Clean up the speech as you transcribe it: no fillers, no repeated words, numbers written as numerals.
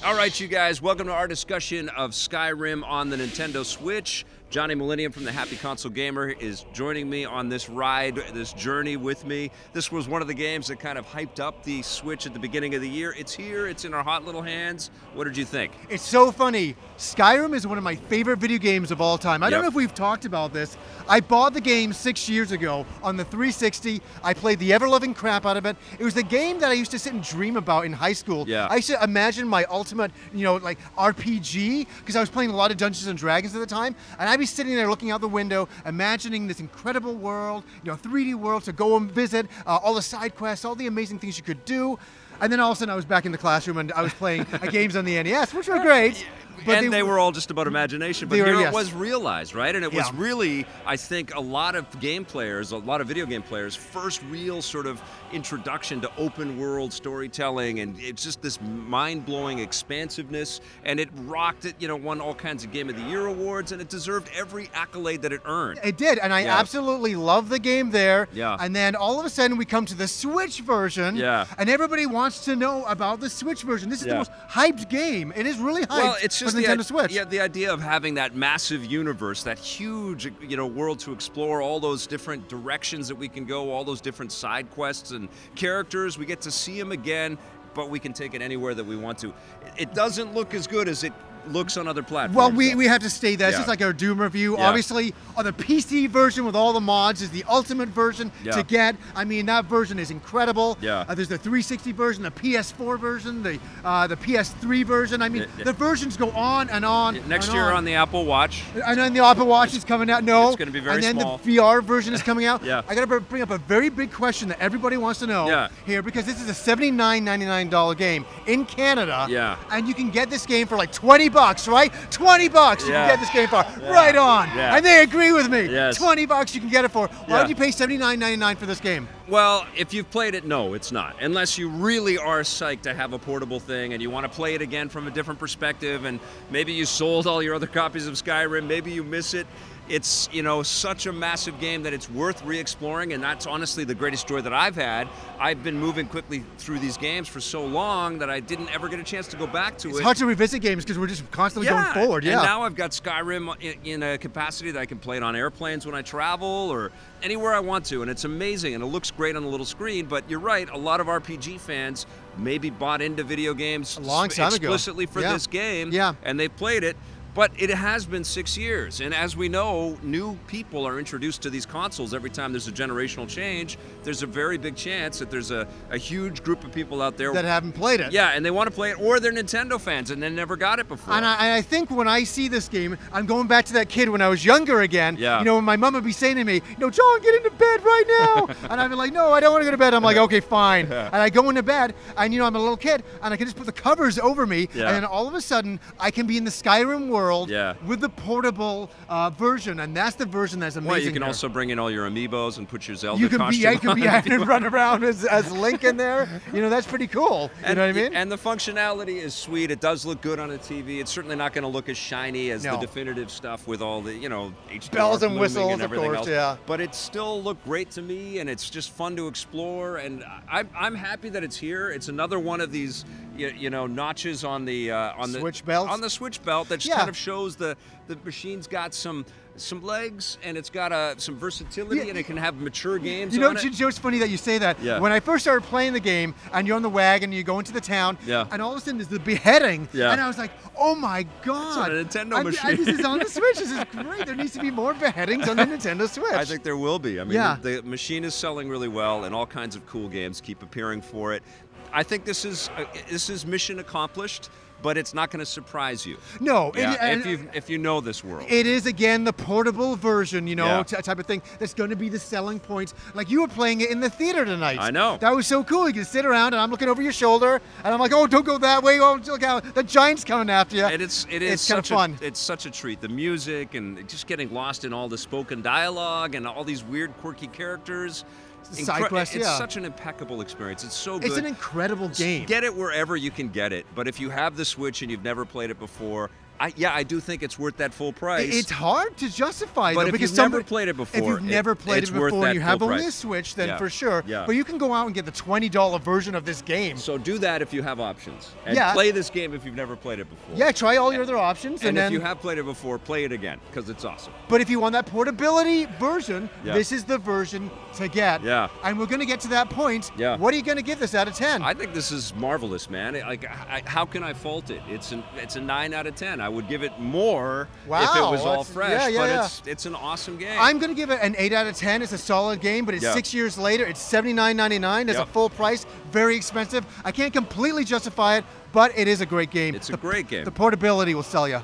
All right, you guys, welcome to our discussion of Skyrim on the Nintendo Switch. Johnny Millennium from the Happy Console Gamer is joining me on this ride, this journey with me. This was one of the games that kind of hyped up the Switch at the beginning of the year. It's here, it's in our hot little hands. What did you think? It's so funny. Skyrim is one of my favorite video games of all time. I don't know if we've talked about this. I bought the game 6 years ago on the 360. I played the ever-loving crap out of it. It was the game that I used to sit and dream about in high school. Yeah. I used to imagine my ultimate, like RPG, because I was playing a lot of Dungeons and Dragons at the time, and I'd be sitting there looking out the window, imagining this incredible world, 3D world to go and visit, all the side quests, all the amazing things you could do. And then all of a sudden I was back in the classroom and I was playing games on the NES, which were great. But they were all just about imagination, but here it was realized, right? And it was really, I think, a lot of game players, a lot of video game players' first real sort of introduction to open world storytelling, and it's just this mind-blowing expansiveness, and it rocked it, won all kinds of Game of the Year awards, and it deserved every accolade that it earned. It did, and I absolutely love the game there. Yeah. And then all of a sudden we come to the Switch version, and everybody wants to know about the Switch version. This is the most hyped game. It is really hyped. Well, it's just Nintendo Switch. Yeah, the idea of having that massive universe, that huge, world to explore, all those different directions that we can go, all those different side quests and characters. We get to see them again, but we can take it anywhere that we want to. It doesn't look as good as it looks on other platforms. Well, we have to state that. It's just like our Doom review. Obviously, on the PC version with all the mods is the ultimate version to get. I mean, that version is incredible. There's the 360 version, the PS4 version, the PS3 version. I mean, the versions go on and on. Next year on the Apple Watch. And then the Apple Watch is coming out. No. It's going to be very small. small. And then the VR version is coming out. I got to bring up a very big question that everybody wants to know here, because this is a $79.99 game in Canada. And you can get this game for like 20 bucks, right? 20 bucks you can get this game for. Right on. And they agree with me. 20 bucks you can get it for. Why would you pay $79.99 for this game? Well, if you've played it, no, it's not. Unless you really are psyched to have a portable thing and you want to play it again from a different perspective, and maybe you sold all your other copies of Skyrim, maybe you miss it. It's, such a massive game that it's worth re-exploring, and that's honestly the greatest joy that I've had. I've been moving quickly through these games for so long that I didn't ever get a chance to go back to it. It's hard to revisit games because we're just constantly going forward. And now I've got Skyrim in a capacity that I can play it on airplanes when I travel or anywhere I want to, and it's amazing, and it looks great on the little screen. But you're right, a lot of RPG fans maybe bought into video games a long time explicitly for this game, and they played it. But it has been 6 years, and as we know, new people are introduced to these consoles every time there's a generational change. There's a very big chance that there's a huge group of people out there that haven't played it. Yeah, and they want to play it, or they're Nintendo fans and they never got it before. And I think when I see this game, I'm going back to that kid when I was younger again. When my mom would be saying to me, John, get into bed right now. And I'd be like, no, I don't want to go to bed. I'm like, okay, fine. And I go into bed, and I'm a little kid, and I can just put the covers over me, and then all of a sudden, I can be in the Skyrim world with the portable version, and that's the version that's amazing. Well, you can also bring in all your amiibos and put your Zelda costume on. You can run around as Link in there. That's pretty cool. You know what I mean? And the functionality is sweet. It does look good on a TV. It's certainly not going to look as shiny as the definitive stuff with all the, HDR bells and whistles, and everything of course, else. But it still looked great to me, and it's just fun to explore. And I'm happy that it's here. It's another one of these, notches on the Switch belt. On the Switch belt that just kind of shows the machine's got some legs, and it's got some versatility, and it can have mature games on it. It's funny that you say that. When I first started playing the game, and you're on the wagon, and you go into the town, and all of a sudden there's the beheading, and I was like, oh my God. It's on a Nintendo machine. This is on the Switch. This is great. There needs to be more beheadings on the Nintendo Switch. I think there will be. I mean, the machine is selling really well, and all kinds of cool games keep appearing for it. I think this is mission accomplished, but it's not going to surprise you. No, if you know this world. It is, again, the portable version, type of thing that's going to be the selling point. Like you were playing it in the theater tonight. I know. That was so cool. You can sit around, and I'm looking over your shoulder, and I'm like, oh, don't go that way. Oh, look out, the giant's coming after you. And it's kind of fun. It's such a treat. The music and just getting lost in all the spoken dialogue and all these weird, quirky characters. Side quest, it's such an impeccable experience. It's so good. It's an incredible game. Get it wherever you can get it. But if you have the Switch and you've never played it before, I do think it's worth that full price. It's hard to justify, but though, if because you've never played it before, if you've never played it before and you have only a Switch, then for sure. Yeah. But you can go out and get the $20 version of this game. So do that if you have options, and Yeah. play this game if you've never played it before. Yeah, try all your other options, And then if you have played it before, play it again because it's awesome. But if you want that portability version, Yeah. this is the version to get. Yeah. And we're going to get to that point. Yeah. What are you going to give this out of 10? I think this is marvelous, man. How can I fault it? It's a 9 out of 10. I would give it more if it Wow, was all that's- fresh. yeah, but it's an awesome game. I'm going to give it an 8 out of 10. It's a solid game, but it's Yeah. 6 years later. It's $79.99. It's a Yep. full price, very expensive. I can't completely justify it, but it is a great game. It's a great game. The portability will sell you.